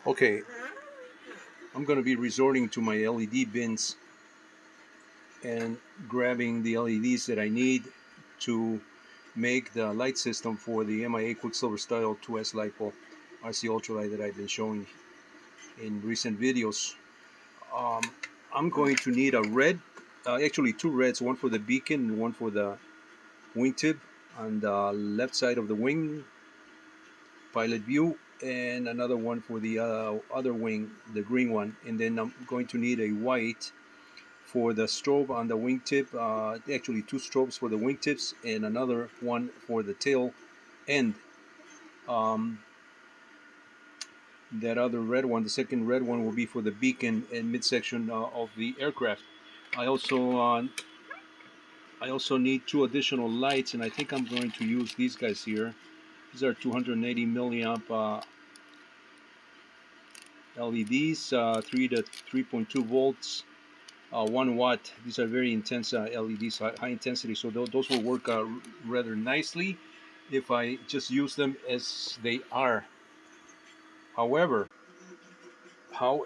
Okay, I'm going to be resorting to my LED bins and grabbing the LEDs that I need to make the light system for the MIA Quicksilver Style 2S Li-Pol RC Ultralight that I've been showing in recent videos. Um, I'm going to need a red, actually two reds, one for the beacon and one for the wingtip on the left side of the wing pilot view, and another one for the other wing, the green one. And then I'm going to need a white for the strobe on the wingtip, actually two strobes for the wingtips and another one for the tail end. Um, that other red one, the second red one, will be for the beacon and midsection of the aircraft. I also need two additional lights, and I think I'm going to use these guys here. These are 280 milliamp LEDs, 3 to 3.2 volts, 1 watt. These are very intense LEDs, high intensity, so those will work rather nicely if I just use them as they are. However, I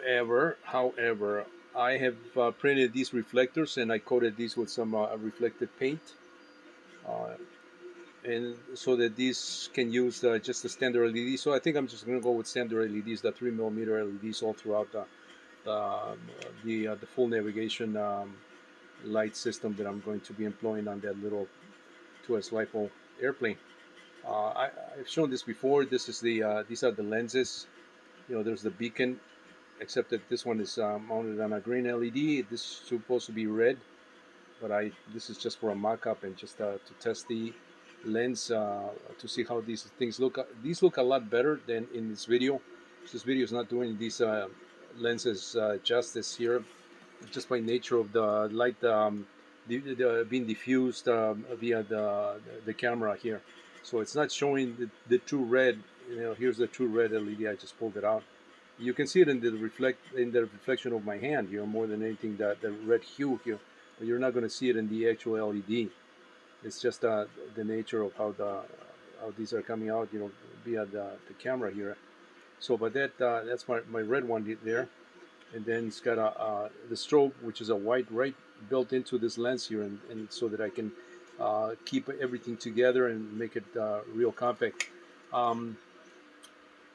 have printed these reflectors and I coated these with some reflective paint, uh, and so that these can use just the standard LED. So I think I'm just going to go with standard LEDs, the 3mm LEDs all throughout the full navigation light system that I'm going to be employing on that little 2S Li-Pol airplane. I've shown this before. This is these are the lenses. There's the beacon, except that this one is mounted on a green LED. This is supposed to be red, but this is just for a mock-up and just to test the lens to see how these things look. These look a lot better than in this video. This video is not doing these lenses justice here, just by nature of the light being diffused via the camera here. So it's not showing the true red. Here's the true red LED. I just pulled it out. You can see it in the reflection of my hand, more than anything, the red hue here. But you're not going to see it in the actual LED. It's just the nature of how these are coming out, via the camera here. So, but that's my red one there, and then it's got the strobe, which is a white right built into this lens here, and so that I can keep everything together and make it real compact.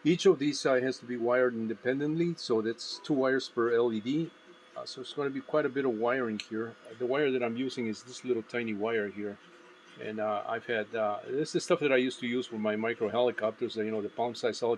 Each of these has to be wired independently, so that's 2 wires per LED. So it's going to be quite a bit of wiring here. The wire that I'm using is this little tiny wire here, and I've had this is stuff that I used to use for my micro helicopters. The palm-sized helicopters.